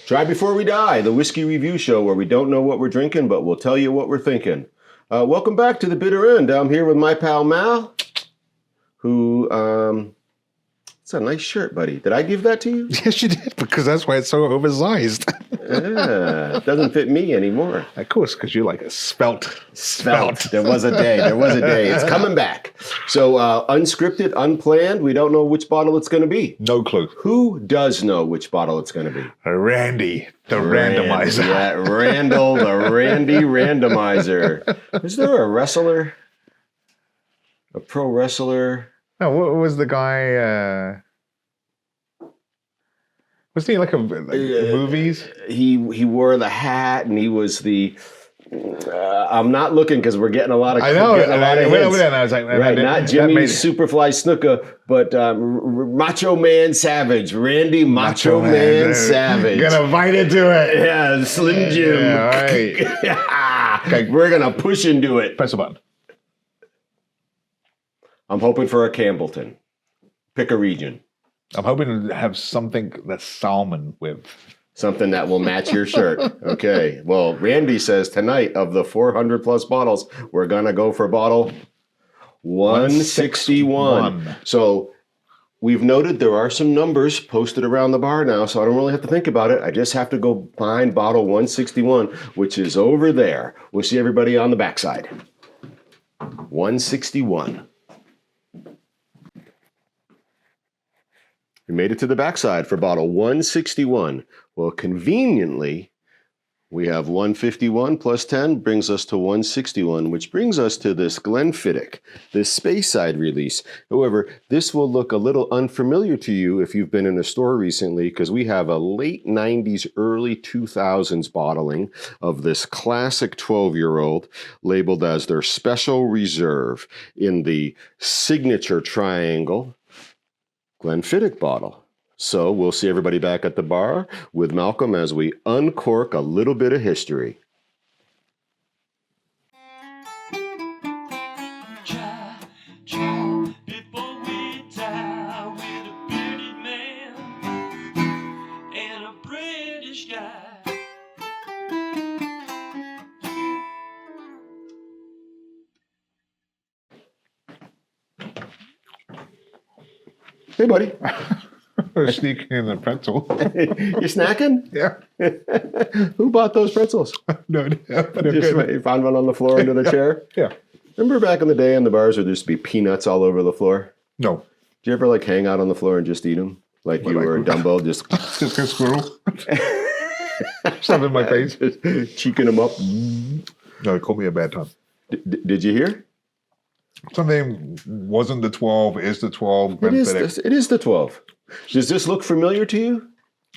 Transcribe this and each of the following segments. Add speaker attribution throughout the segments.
Speaker 1: Try Before We Die, the whiskey review show where we don't know what we're drinking, but we'll tell you what we're thinking. Welcome back to the bitter end. I'm here with my pal Mal, who, it's a nice shirt, buddy. Did I give that to you?
Speaker 2: Yes, you did, because that's why it's so oversized.
Speaker 1: Yeah, it doesn't fit me anymore.
Speaker 2: Of course, because you're like a svelte.
Speaker 1: There was a day. It's coming back. So unscripted, unplanned. We don't know which bottle it's going to be.
Speaker 2: No clue.
Speaker 1: Who does know which bottle it's going to be?
Speaker 2: Randy, the randomizer.
Speaker 1: Yeah, Randall, the Randy randomizer. Is there a wrestler? A pro wrestler?
Speaker 2: No, what was the guy? Was he like movies?
Speaker 1: He wore the hat, and he was the. I'm not looking because we're getting a lot of.
Speaker 2: I know.
Speaker 1: I
Speaker 2: went over there and I was like,
Speaker 1: right, not Jimmy Superfly Snuka, but Macho Man Savage, Randy Macho Man Savage.
Speaker 2: Gonna bite into it.
Speaker 1: Yeah, Slim Jim.
Speaker 2: Yeah, all right.
Speaker 1: Okay, we're gonna push into it.
Speaker 2: Press a button.
Speaker 1: I'm hoping for a Campbellton. Pick a region.
Speaker 2: I'm hoping to have something that's salmon with.
Speaker 1: Something that will match your shirt. Okay. Well, Randy says tonight of the 400 plus bottles, we're going to go for bottle 161. So we've noted there are some numbers posted around the bar now, so I don't really have to think about it. I just have to go find bottle 161, which is over there. We'll see everybody on the backside. 161. We made it to the backside for bottle 161. Well, conveniently, we have 151 plus 10 brings us to 161, which brings us to this Glenfiddich, this Speyside release. However, this will look a little unfamiliar to you if you've been in a store recently, because we have a late 90s, early 2000s bottling of this classic 12-year-old labeled as their Special Reserve in the signature triangle Glenfiddich bottle. So we'll see everybody back at the bar with Malcolm as we uncork a little bit of history.
Speaker 3: Try before we die with a bearded man and a British guy.
Speaker 1: Hey, buddy.
Speaker 2: Sneaking in a pretzel.
Speaker 1: You snacking?
Speaker 2: Yeah.
Speaker 1: Who bought those pretzels?
Speaker 2: No idea. But
Speaker 1: You found one on the floor under the chair?
Speaker 2: Yeah.
Speaker 1: Remember back in the day in the bars where there used to be peanuts all over the floor?
Speaker 2: No.
Speaker 1: Did you ever like hang out on the floor and just eat them? Like you were a Dumbo, just
Speaker 2: Just a squirrel. Stuff in my face.
Speaker 1: cheeking them up.
Speaker 2: No, it called me a bad time.
Speaker 1: Did you hear?
Speaker 2: Something wasn't the 12, is the 12.
Speaker 1: It is the 12. Does this look familiar to you?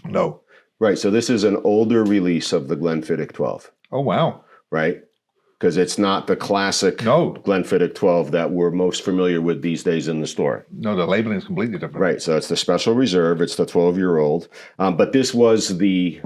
Speaker 2: No.
Speaker 1: Right, so this is an older release of the Glenfiddich 12,
Speaker 2: Oh, wow.
Speaker 1: right? Because it's not the classic Glenfiddich 12 that we're most familiar with these days in the store.
Speaker 2: No, the labeling is completely different.
Speaker 1: Right, so it's the Special Reserve, it's the 12-year-old. But this was the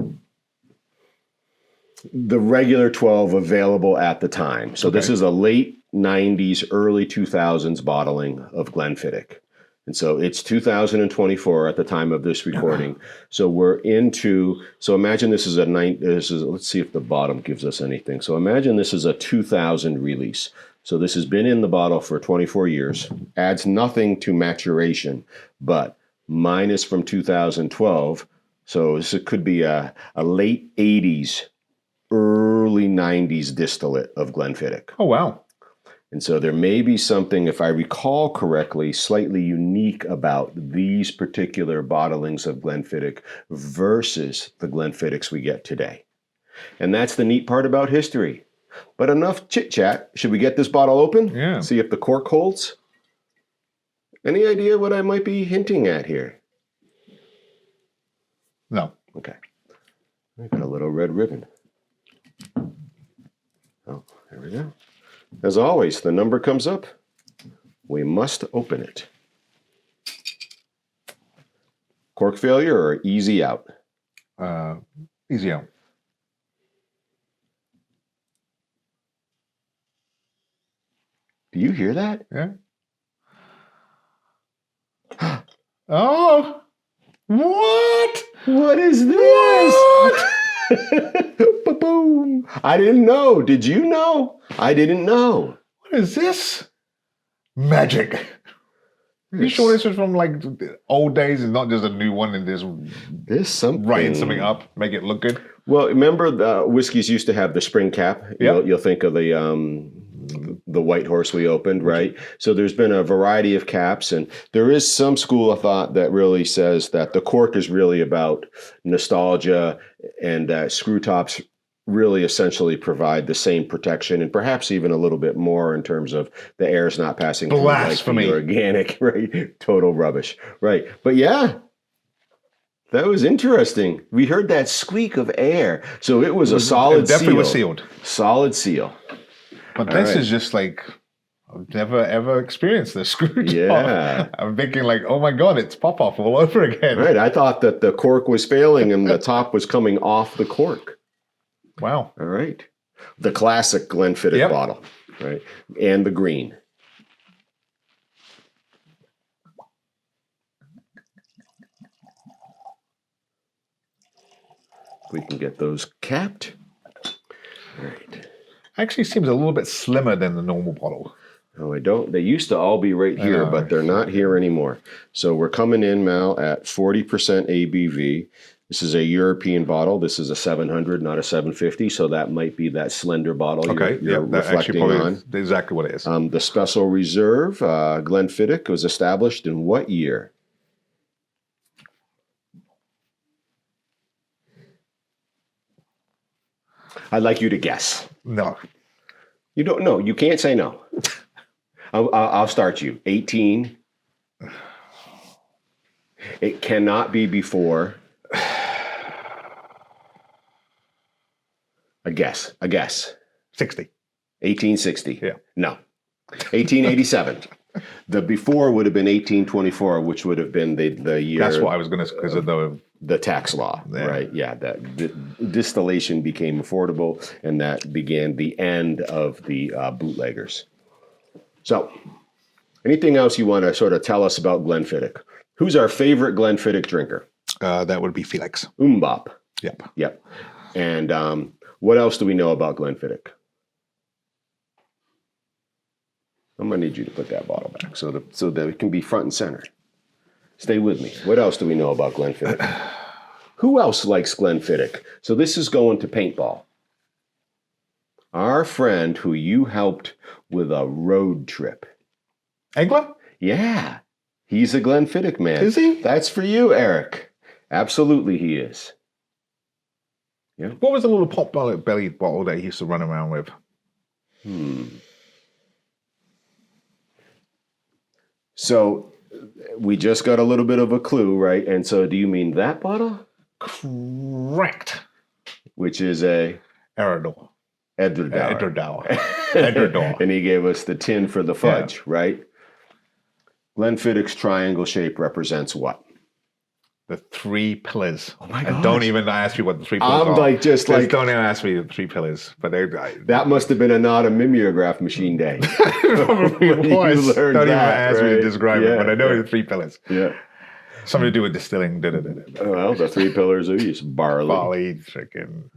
Speaker 1: regular 12 available at the time. So This is a late 90s, early 2000s bottling of Glenfiddich. And so it's 2024 at the time of this recording. So we're into, so imagine this is let's see if the bottom gives us anything. So imagine this is a 2000 release. So this has been in the bottle for 24 years, adds nothing to maturation, but mine is from 2012. So this could be a late 80s, early 90s distillate of Glenfiddich.
Speaker 2: Oh, wow.
Speaker 1: And so there may be something, if I recall correctly, slightly unique about these particular bottlings of Glenfiddich versus the Glenfiddichs we get today. And that's the neat part about history. But enough chit-chat. Should we get this bottle open?
Speaker 2: Yeah.
Speaker 1: See if the cork holds? Any idea what I might be hinting at here?
Speaker 2: No.
Speaker 1: Okay. I got a little red ribbon. Oh, there we go. As always, the number comes up. We must open it. Cork failure or easy out?
Speaker 2: Easy out.
Speaker 1: Do you hear that?
Speaker 2: Yeah. Oh! What?
Speaker 1: What is this? Ba-boom. I didn't know. Did you know? I didn't know.
Speaker 2: What is this? Magic. You sure this was from like the old days and not just a new one and just
Speaker 1: There's something.
Speaker 2: writing something up, make it look good?
Speaker 1: Well, remember the whiskeys used to have the spring cap.
Speaker 2: Yep.
Speaker 1: You'll think of the White Horse we opened, right? So there's been a variety of caps, and there is some school of thought that really says that the cork is really about nostalgia, and that screw tops really essentially provide the same protection and perhaps even a little bit more in terms of the air's not passing through like
Speaker 2: Blasphemy.
Speaker 1: the organic, right? Total rubbish, right? But yeah, that was interesting. We heard that squeak of air, so it was a solid
Speaker 2: It definitely
Speaker 1: seal.
Speaker 2: was sealed.
Speaker 1: Solid seal.
Speaker 2: But
Speaker 1: All
Speaker 2: this
Speaker 1: right.
Speaker 2: is just like, I've never ever experienced this screw top.
Speaker 1: Yeah.
Speaker 2: I'm thinking like, oh my God, it's pop-off all over again.
Speaker 1: Right. I thought that the cork was failing and the top was coming off the cork.
Speaker 2: Wow.
Speaker 1: All right. The classic Glenfiddich
Speaker 2: Yep.
Speaker 1: bottle, right? And the green. We can get those capped. All right.
Speaker 2: Actually seems a little bit slimmer than the normal bottle.
Speaker 1: No, I don't. They used to all be right here,
Speaker 2: know.
Speaker 1: but they're not here anymore. So we're coming in, Mal, at 40% ABV. This is a European bottle. This is a 700, not a 750. So that might be that slender bottle
Speaker 2: Okay,
Speaker 1: you're
Speaker 2: yeah, that actually
Speaker 1: reflecting
Speaker 2: probably
Speaker 1: on.
Speaker 2: is exactly what it is.
Speaker 1: The Special Reserve, Glenfiddich, was established in what year? I'd like you to guess.
Speaker 2: No.
Speaker 1: You don't know. You can't say no. I'll start you. 18. It cannot be before. A guess.
Speaker 2: 60.
Speaker 1: 1860.
Speaker 2: Yeah.
Speaker 1: No. 1887. The before would have been 1824, which would have been the year.
Speaker 2: That's what I was going to, because of
Speaker 1: the tax law,
Speaker 2: Yeah.
Speaker 1: right? Yeah, that the distillation became affordable, and that began the end of the bootleggers. So, anything else you want to sort of tell us about Glenfiddich? Who's our favorite Glenfiddich drinker?
Speaker 2: that would be Felix.
Speaker 1: Umbop.
Speaker 2: Yep.
Speaker 1: Yep. And what else do we know about Glenfiddich? I'm gonna need you to put that bottle back so that it can be front and center. Stay with me. What else do we know about Glenfiddich? Who else likes Glenfiddich? So this is going to paintball. Our friend who you helped with a road trip.
Speaker 2: Engler?
Speaker 1: Yeah, he's a Glenfiddich man.
Speaker 2: Is he?
Speaker 1: That's for you, Eric. Absolutely, he is.
Speaker 2: What was the little pot belly bottle that he used to run around with?
Speaker 1: So we just got a little bit of a clue, right? And so do you mean that bottle?
Speaker 2: Correct.
Speaker 1: Which is a
Speaker 2: Eridor.
Speaker 1: Edredauer.
Speaker 2: Edredauer.
Speaker 1: And he gave us the tin for the fudge, right? Glenfiddich's triangle shape represents what?
Speaker 2: The 3 pillars.
Speaker 1: Oh my
Speaker 2: And
Speaker 1: gosh.
Speaker 2: don't even ask me what the 3 pillars
Speaker 1: I'm
Speaker 2: are.
Speaker 1: like, just like,
Speaker 2: don't even ask me the 3 pillars. But
Speaker 1: that must have been a not a mimeograph machine day.
Speaker 2: probably
Speaker 1: When you
Speaker 2: was. Don't
Speaker 1: learned
Speaker 2: even
Speaker 1: that,
Speaker 2: ask me to
Speaker 1: right?
Speaker 2: describe
Speaker 1: Yeah,
Speaker 2: it. But I know
Speaker 1: yeah.
Speaker 2: the 3 pillars.
Speaker 1: Yeah.
Speaker 2: Something to do with distilling.
Speaker 1: Well, the 3 pillars are these: barley,
Speaker 2: Barley, chicken,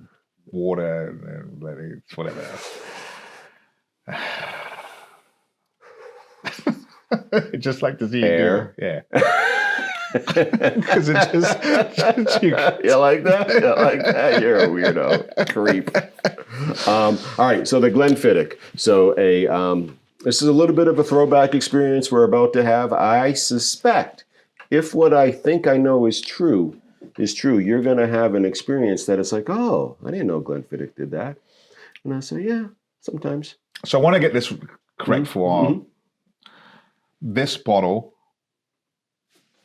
Speaker 2: water, and whatever else. I'd just like to see
Speaker 1: Air.
Speaker 2: you do it. Yeah. Because it just you,
Speaker 1: You like that? You like that? You're a weirdo, creep. All right, so the Glenfiddich. So this is a little bit of a throwback experience we're about to have. I suspect, if what I think I know is true, you're going to have an experience that it's like, oh, I didn't know Glenfiddich did that. And I say, yeah, sometimes.
Speaker 2: so I want to get this correct for all.
Speaker 1: Mhm.
Speaker 2: This bottle.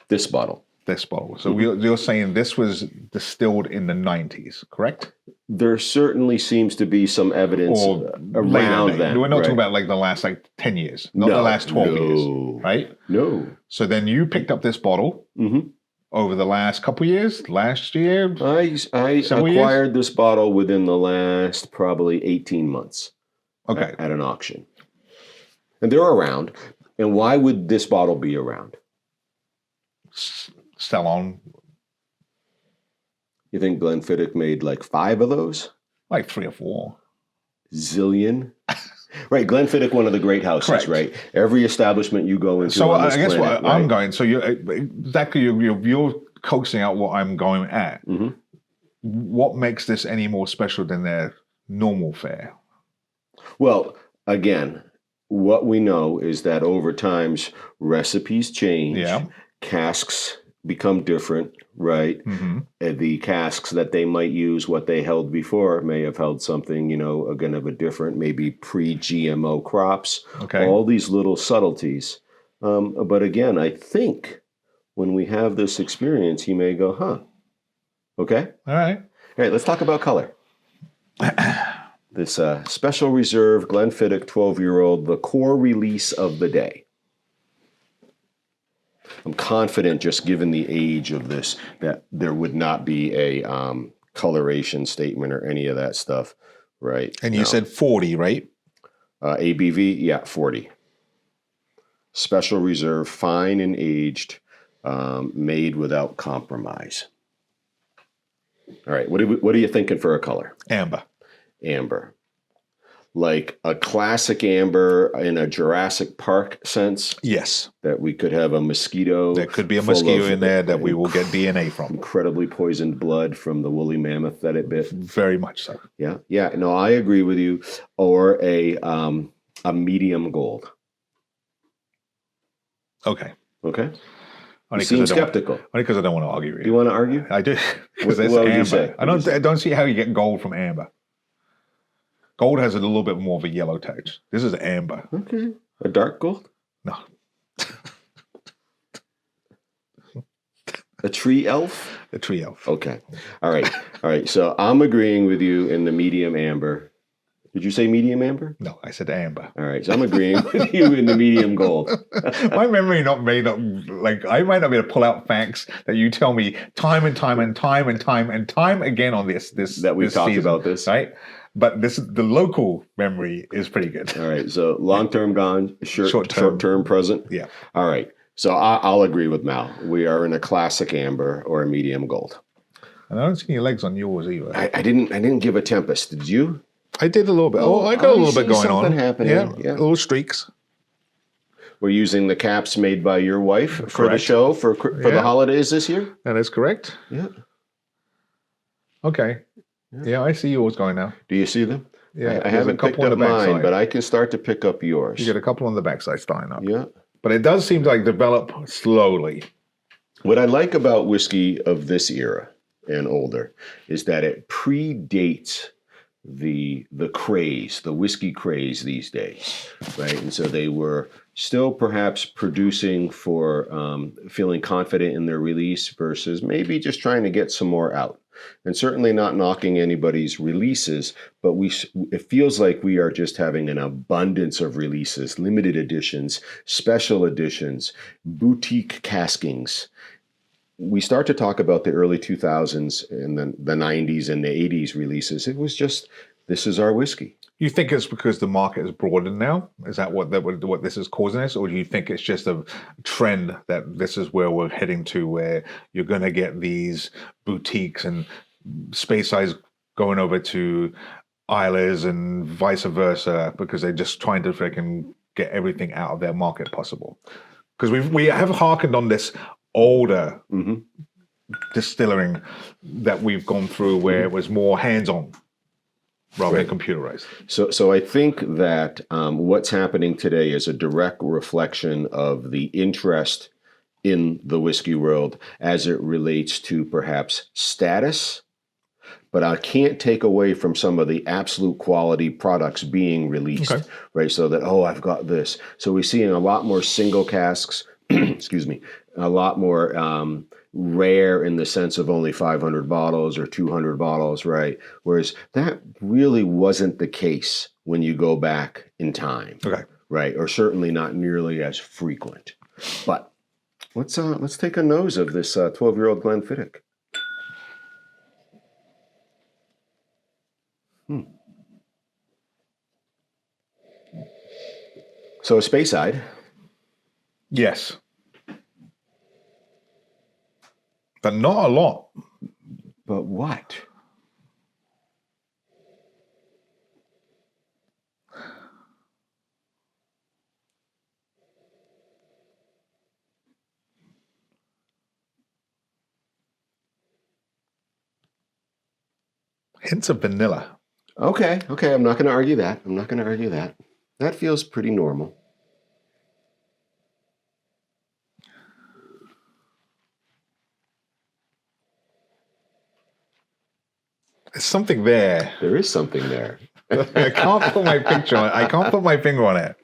Speaker 1: This bottle.
Speaker 2: So you're saying this was distilled in the 90s, correct?
Speaker 1: There certainly seems to be some evidence
Speaker 2: Or
Speaker 1: around
Speaker 2: later.
Speaker 1: that.
Speaker 2: We're not
Speaker 1: right?
Speaker 2: talking about like the last 10 years, not
Speaker 1: No,
Speaker 2: the last 12
Speaker 1: no.
Speaker 2: years, right?
Speaker 1: No.
Speaker 2: So then you picked up this bottle
Speaker 1: Mm-hmm.
Speaker 2: over the last couple years, last year.
Speaker 1: I
Speaker 2: Several years?
Speaker 1: acquired this bottle within the last probably 18 months
Speaker 2: Okay.
Speaker 1: at an auction. And they're around. And why would this bottle be around?
Speaker 2: Sell on
Speaker 1: You think Glenfiddich made like 5 of those?
Speaker 2: Like 3 or 4.
Speaker 1: Zillion? Right, Glenfiddich, one of the great houses,
Speaker 2: Correct.
Speaker 1: right? Every establishment you go into
Speaker 2: So
Speaker 1: on this
Speaker 2: I guess
Speaker 1: planet,
Speaker 2: what I'm
Speaker 1: right?
Speaker 2: going. So you're coaxing out what I'm going at.
Speaker 1: Mhm.
Speaker 2: What makes this any more special than their normal fare?
Speaker 1: Well, again, what we know is that over times recipes change,
Speaker 2: Yeah.
Speaker 1: casks become different, right?
Speaker 2: Hmm.
Speaker 1: The casks that they might use, what they held before, may have held something, again, of a different, maybe pre-GMO crops.
Speaker 2: Okay.
Speaker 1: All these little subtleties. But again, I think when we have this experience, you may go, huh, okay.
Speaker 2: All right.
Speaker 1: All right, let's talk about color. This Special Reserve Glenfiddich 12-year-old, the core release of the day. I'm confident, just given the age of this, that there would not be a coloration statement or any of that stuff, right?
Speaker 2: And you
Speaker 1: No.
Speaker 2: said 40, right?
Speaker 1: ABV, yeah, 40. Special Reserve, fine and aged, made without compromise. All right, what are you thinking for a color?
Speaker 2: Amber.
Speaker 1: Amber. Like a classic amber in a Jurassic Park sense,
Speaker 2: Yes.
Speaker 1: that we could have a mosquito.
Speaker 2: There could be a
Speaker 1: full
Speaker 2: mosquito
Speaker 1: of
Speaker 2: in there that we will get DNA from.
Speaker 1: incredibly poisoned blood from the woolly mammoth that it bit.
Speaker 2: Very much so.
Speaker 1: Yeah, yeah. No, I agree with you. Or a medium gold.
Speaker 2: Okay.
Speaker 1: Okay. You
Speaker 2: Only
Speaker 1: seem
Speaker 2: because
Speaker 1: skeptical.
Speaker 2: I don't want to argue with
Speaker 1: You
Speaker 2: you.
Speaker 1: want to argue?
Speaker 2: I do. Because it's
Speaker 1: What would you
Speaker 2: amber.
Speaker 1: say?
Speaker 2: I don't see how you get gold from amber. Gold has a little bit more of a yellow touch. This is amber.
Speaker 1: Okay. A dark gold?
Speaker 2: No.
Speaker 1: A tree elf?
Speaker 2: The tree elf.
Speaker 1: Okay. All right. All right. So I'm agreeing with you in the medium amber. Did you say medium amber?
Speaker 2: No, I said amber.
Speaker 1: All right. So I'm agreeing with you in the medium gold.
Speaker 2: My memory not made up. Like I might not be able to pull out facts that you tell me time and time and time and time and time again on this
Speaker 1: That we've
Speaker 2: this
Speaker 1: talked
Speaker 2: season,
Speaker 1: about this.
Speaker 2: right? But the local memory is pretty good.
Speaker 1: All right. So long term gone, short
Speaker 2: Short-term.
Speaker 1: term present.
Speaker 2: Yeah.
Speaker 1: All right. So I'll agree with Mal. We are in a classic amber or a medium gold.
Speaker 2: And I don't see any legs on yours either.
Speaker 1: I didn't give a tempest. Did you?
Speaker 2: I did a little bit.
Speaker 1: Oh,
Speaker 2: Oh, I got a
Speaker 1: I
Speaker 2: little bit
Speaker 1: see
Speaker 2: going on.
Speaker 1: something happening. Yeah.
Speaker 2: Little streaks.
Speaker 1: We're using the caps made by your wife for the
Speaker 2: Correct.
Speaker 1: show for the
Speaker 2: Yeah.
Speaker 1: holidays this year.
Speaker 2: That is correct.
Speaker 1: Yeah.
Speaker 2: Okay. Yeah, I see yours going now.
Speaker 1: Do you see them?
Speaker 2: Yeah,
Speaker 1: I
Speaker 2: there's
Speaker 1: haven't
Speaker 2: a couple
Speaker 1: picked
Speaker 2: on
Speaker 1: up
Speaker 2: the
Speaker 1: mine,
Speaker 2: backside.
Speaker 1: but I can start to pick up yours.
Speaker 2: You get a couple on the backside starting up.
Speaker 1: Yeah.
Speaker 2: But it does seem to like develop slowly.
Speaker 1: What I like about whiskey of this era and older is that it predates the craze, the whiskey craze these days, right? And so they were still perhaps producing for feeling confident in their release versus maybe just trying to get some more out. And certainly not knocking anybody's releases, but it feels like we are just having an abundance of releases, limited editions, special editions, boutique caskings. We start to talk about the early 2000s and then the 90s and the 80s releases. It was just, this is our whiskey.
Speaker 2: You think it's because the market is broadened now? Is that what this is causing this? Or do you think it's just a trend that this is where we're heading to, where you're going to get these boutiques and space size going over to Islays and vice versa because they're just trying to freaking get everything out of their market possible? Because we have hearkened on this older distilling that we've gone through where it was more hands-on rather than computerized.
Speaker 1: So I think that what's happening today is a direct reflection of the interest in the whiskey world as it relates to perhaps status, but I can't take away from some of the absolute quality products being released,
Speaker 2: Okay.
Speaker 1: right? So that, oh, I've got this. So we're seeing a lot more single casks, excuse me, a lot more rare in the sense of only 500 bottles or 200 bottles, right? Whereas that really wasn't the case when you go back in time,
Speaker 2: Okay.
Speaker 1: right? Or certainly not nearly as frequent. But let's take a nose of this 12-year-old Glenfiddich. So a Speyside.
Speaker 2: Yes. But not a lot.
Speaker 1: But what?
Speaker 2: Hints of vanilla.
Speaker 1: Okay, I'm not going to argue that. I'm not going to argue that. That feels pretty normal.
Speaker 2: There's something there.
Speaker 1: There is something there.
Speaker 2: I can't put my picture on it. I can't put my finger on it.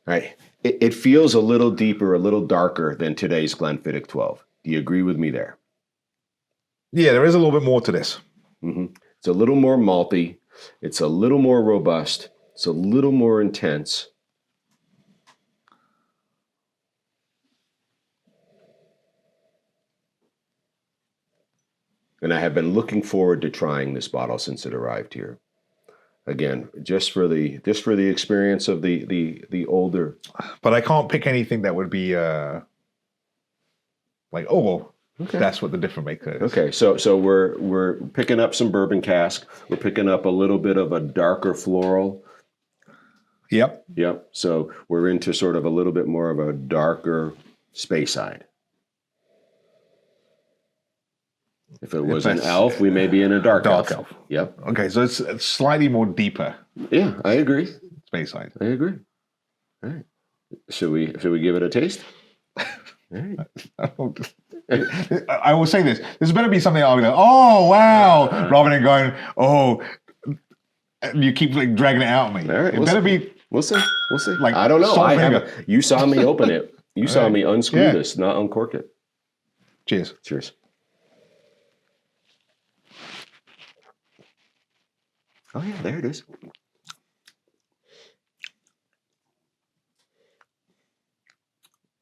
Speaker 1: Right. It feels a little deeper, a little darker than today's Glenfiddich 12. Do you agree with me there?
Speaker 2: Yeah, there is a little bit more to this.
Speaker 1: It's a little more malty. It's a little more robust. It's a little more intense. And I have been looking forward to trying this bottle since it arrived here. Again, just for the experience of the older.
Speaker 2: But I can't pick anything that would be like, oh, well,
Speaker 1: Okay.
Speaker 2: that's what the different maker is.
Speaker 1: Okay, so we're picking up some bourbon cask. We're picking up a little bit of a darker floral.
Speaker 2: Yep.
Speaker 1: Yep. So we're into sort of a little bit more of a darker Speyside. If it was an
Speaker 2: that's-
Speaker 1: elf, we may be in a dark elf.
Speaker 2: Dark elf.
Speaker 1: Yep.
Speaker 2: Okay, so it's slightly more deeper
Speaker 1: Yeah, I agree.
Speaker 2: Speyside.
Speaker 1: I agree. All right. Should we give it a taste? All right.
Speaker 2: I will say this. This better be something I'll be like, oh, wow, rather than going, oh, and you keep like dragging it out of me.
Speaker 1: All right,
Speaker 2: It
Speaker 1: we'll
Speaker 2: better
Speaker 1: see.
Speaker 2: be
Speaker 1: We'll see. We'll see.
Speaker 2: Like
Speaker 1: I don't know.
Speaker 2: salt
Speaker 1: I
Speaker 2: vinegar.
Speaker 1: haven't. You saw me open it. You saw
Speaker 2: right.
Speaker 1: me unscrew
Speaker 2: Yeah.
Speaker 1: this, not uncork it.
Speaker 2: cheers.
Speaker 1: Cheers. Oh yeah, there it is.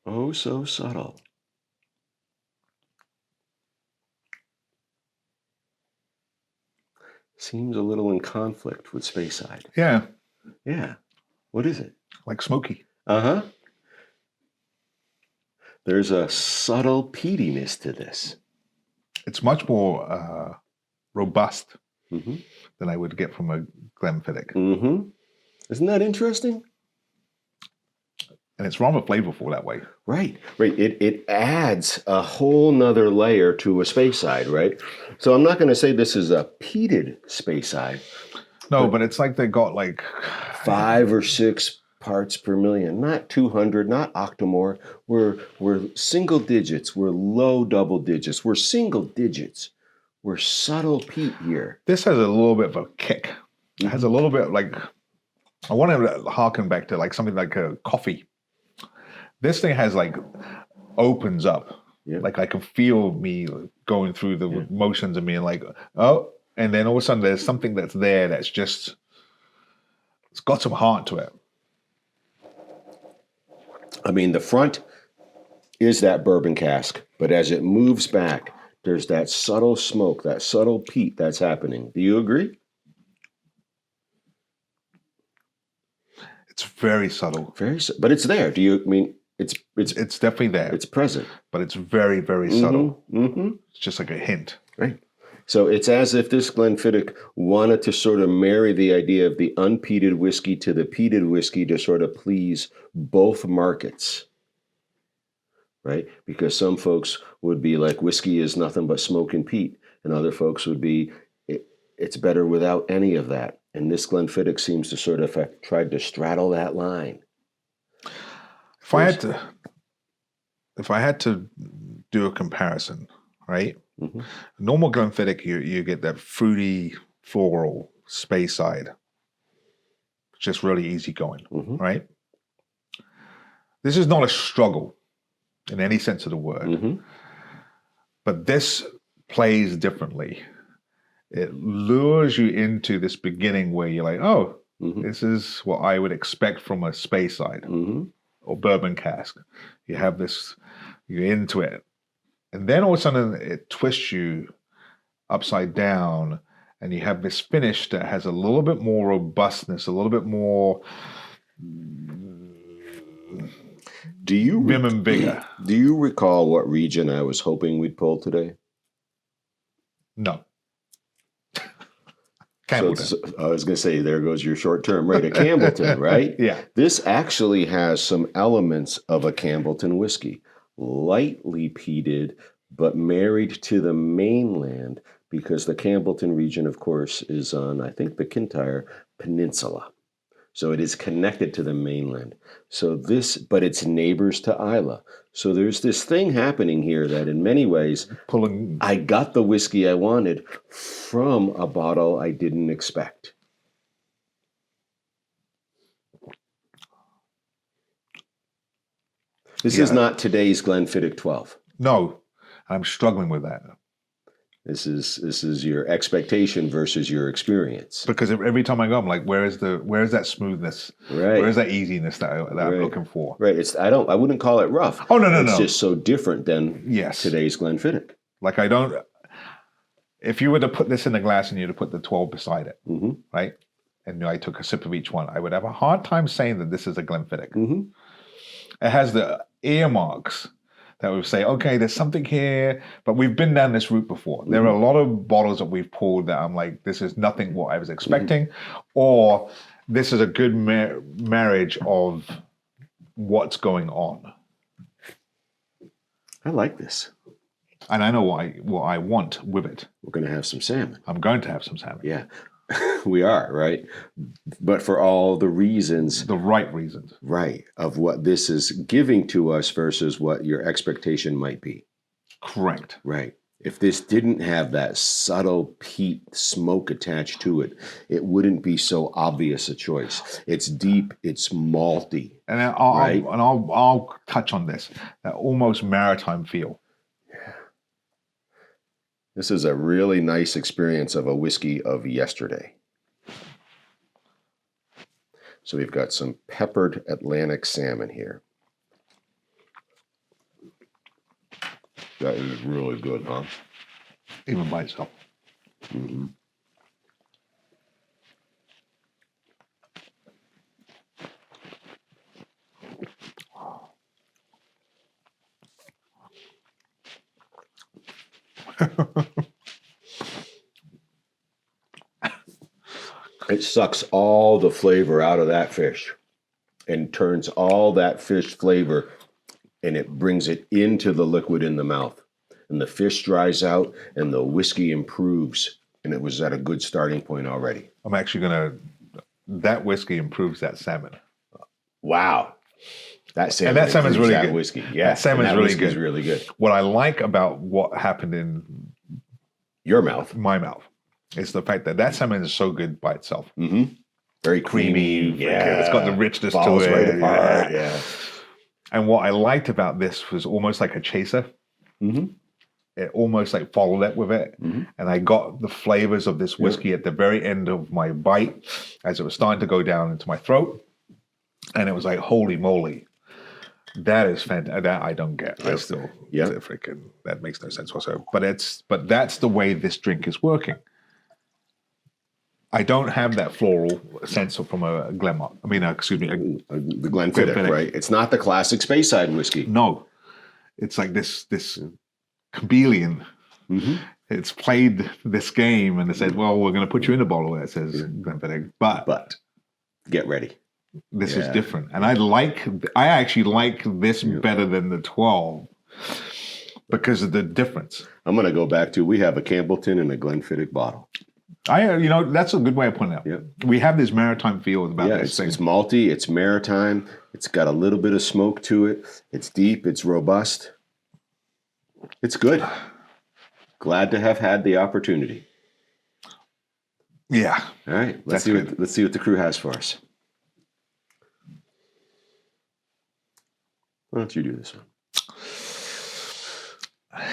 Speaker 1: Oh, so subtle. Seems a little in conflict with Speyside.
Speaker 2: Yeah,
Speaker 1: Yeah. What is it?
Speaker 2: like smoky.
Speaker 1: Uh-huh. There's a subtle peatiness to this.
Speaker 2: It's much more robust
Speaker 1: Mm-hmm.
Speaker 2: than I would get from a Glenfiddich.
Speaker 1: Mm-hmm. Isn't that interesting?
Speaker 2: And it's rather flavorful that way.
Speaker 1: Right. It adds a whole nother layer to a Speyside, right? So I'm not going to say this is a peated Speyside.
Speaker 2: No, but it's like they got like
Speaker 1: 5 or 6 parts per million, not 200, not octomore. We're single digits. We're low double digits. We're single digits. We're subtle peat here.
Speaker 2: this has a little bit of a kick. It has a little bit like I want to harken back to like something like a coffee. This thing has like opens up.
Speaker 1: Yeah.
Speaker 2: Like I can feel me going through the motions of being like, oh, and then all of a sudden there's something that's there that's just it's got some heart to it.
Speaker 1: I mean, the front is that bourbon cask, but as it moves back, there's that subtle smoke, that subtle peat that's happening. Do you agree?
Speaker 2: It's very subtle.
Speaker 1: But it's there. Do you I mean it's
Speaker 2: It's definitely there,
Speaker 1: it's present?
Speaker 2: but it's very, very subtle.
Speaker 1: Mm-hmm.
Speaker 2: It's just like a hint.
Speaker 1: Right. So it's as if this Glenfiddich wanted to sort of marry the idea of the unpeated whiskey to the peated whiskey to sort of please both markets. Right? Because some folks would be like, whiskey is nothing but smoke and peat. And other folks would be, it's better without any of that. And this Glenfiddich seems to sort of have tried to straddle that line.
Speaker 2: If I had to do a comparison, right?
Speaker 1: Mhm.
Speaker 2: Normal Glenfiddich, you get that fruity floral Speyside, just really easy going,
Speaker 1: Mhm.
Speaker 2: right? This is not a struggle in any sense of the word,
Speaker 1: Mhm.
Speaker 2: but this plays differently. It lures you into this beginning where you're like, oh,
Speaker 1: Mhm.
Speaker 2: this is what I would expect from a Speyside
Speaker 1: Mhm.
Speaker 2: or bourbon cask. You have this, you're into it. And then all of a sudden it twists you upside down and you have this finish that has a little bit more robustness, a little bit more
Speaker 1: Do you
Speaker 2: vim and vigor.
Speaker 1: Do you recall what region I was hoping we'd pull today?
Speaker 2: No.
Speaker 1: So
Speaker 2: Campbellton.
Speaker 1: I was going to say, there goes your short-term rate of Campbellton, right?
Speaker 2: Yeah.
Speaker 1: This actually has some elements of a Campbellton whiskey, lightly peated, but married to the mainland because the Campbellton region, of course, is on, I think, the Kintyre Peninsula. So it is connected to the mainland. So this, but it's neighbors to Islay. So there's this thing happening here that in many ways,
Speaker 2: Pulling.
Speaker 1: I got the whiskey I wanted from a bottle I didn't expect. This is
Speaker 2: Yeah.
Speaker 1: not today's Glenfiddich 12.
Speaker 2: No. I'm struggling with that.
Speaker 1: This is your expectation versus your experience.
Speaker 2: Because every time I go, I'm like, where is that smoothness?
Speaker 1: Right.
Speaker 2: Where is that easiness that I'm
Speaker 1: Right.
Speaker 2: looking for?
Speaker 1: Right. I wouldn't call it rough.
Speaker 2: Oh, no.
Speaker 1: It's just so different than
Speaker 2: Yes.
Speaker 1: today's Glenfiddich.
Speaker 2: Like I don't. If you were to put this in a glass and you were to put the 12 beside it,
Speaker 1: Mm-hmm.
Speaker 2: right? And I took a sip of each one, I would have a hard time saying that this is a Glenfiddich.
Speaker 1: Mm-hmm.
Speaker 2: It has the earmarks that would say, okay, there's something here, but we've been down this route before. There are a lot of bottles that we've pulled that I'm like, this is nothing what I was expecting, or this is a good marriage of what's going on.
Speaker 1: I like this.
Speaker 2: And I know what I want with it.
Speaker 1: We're going to have some salmon.
Speaker 2: I'm going to have some salmon.
Speaker 1: Yeah, we are, right? But for all the reasons,
Speaker 2: The right reasons.
Speaker 1: right, of what this is giving to us versus what your expectation might be.
Speaker 2: Correct.
Speaker 1: Right. If this didn't have that subtle peat smoke attached to it, it wouldn't be so obvious a choice. It's deep, it's malty.
Speaker 2: And
Speaker 1: Right.
Speaker 2: I'll touch on this, that almost maritime feel.
Speaker 1: This is a really nice experience of a whiskey of yesterday. So we've got some peppered Atlantic salmon here. That is really good, huh?
Speaker 2: Even by itself.
Speaker 1: Mm-hmm. It sucks all the flavor out of that fish and turns all that fish flavor and it brings it into the liquid in the mouth. And the fish dries out and the whiskey improves. And it was at a good starting point already.
Speaker 2: I'm actually that whiskey improves that salmon.
Speaker 1: Wow. That salmon,
Speaker 2: And that salmon's
Speaker 1: improves
Speaker 2: really
Speaker 1: that
Speaker 2: good.
Speaker 1: whiskey. Yeah,
Speaker 2: That salmon's
Speaker 1: and
Speaker 2: really
Speaker 1: whiskey's
Speaker 2: good.
Speaker 1: really good.
Speaker 2: What I like about what happened in
Speaker 1: Your mouth.
Speaker 2: my mouth is the fact that salmon is so good by itself.
Speaker 1: Mm-hmm. Very creamy. Yeah.
Speaker 2: It's got the richness to
Speaker 1: Falls
Speaker 2: it.
Speaker 1: right apart. Yeah.
Speaker 2: And what I liked about this was almost like a chaser.
Speaker 1: Mm-hmm.
Speaker 2: It almost like followed it with it.
Speaker 1: Mm-hmm.
Speaker 2: And I got the flavors of this whiskey at the very end of my bite as it was starting to go down into my throat. And it was like, holy moly. That is fantastic. That I don't get. I still,
Speaker 1: Yeah.
Speaker 2: freaking, that makes no sense whatsoever. But that's the way this drink is working. I don't have that floral sense from a Glenmark. I mean, excuse me.
Speaker 1: The Glenfiddich,
Speaker 2: Glenfiddich.
Speaker 1: right? It's not the classic Speyside whiskey.
Speaker 2: No, it's like this chameleon.
Speaker 1: Mm-hmm.
Speaker 2: It's played this game and they said, well, we're going to put you in a bottle where it says Glenfiddich. But
Speaker 1: Get ready.
Speaker 2: this is
Speaker 1: Yeah.
Speaker 2: different. And I actually like this better than the 12 because of the difference.
Speaker 1: I'm going to go back to, we have a Campbellton and a Glenfiddich bottle.
Speaker 2: That's a good way of putting it.
Speaker 1: Yeah.
Speaker 2: We have this maritime feel about
Speaker 1: Yeah,
Speaker 2: this
Speaker 1: it's
Speaker 2: thing.
Speaker 1: malty, it's maritime, it's got a little bit of smoke to it, it's deep, it's robust. It's good. Glad to have had the opportunity.
Speaker 2: Yeah.
Speaker 1: All right, let's
Speaker 2: That's
Speaker 1: see what the crew has for us. Why don't you do this one?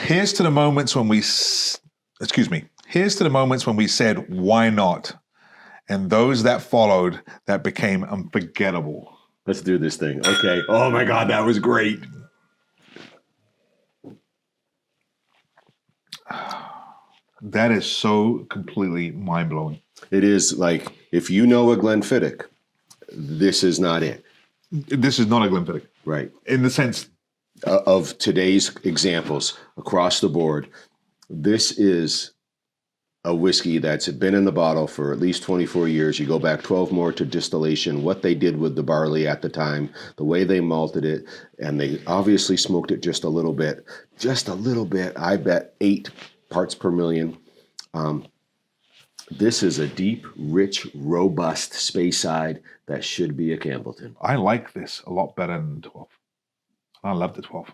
Speaker 2: Here's to the moments when Here's to the moments when we said, why not? And those that followed that became unforgettable.
Speaker 1: Let's do this thing. Okay. Oh my God, that was great.
Speaker 2: That is so completely mind-blowing.
Speaker 1: It is like, if you know a Glenfiddich, this is not it,
Speaker 2: This is not a Glenfiddich.
Speaker 1: right?
Speaker 2: In the sense,
Speaker 1: Of today's examples across the board, this is a whiskey that's been in the bottle for at least 24 years. You go back 12 more to distillation, what they did with the barley at the time, the way they malted it, and they obviously smoked it just a little bit. Just a little bit. I bet 8 parts per million. This is a deep, rich, robust Speyside that should be a Campbellton.
Speaker 2: I like this a lot better than 12. I love the 12.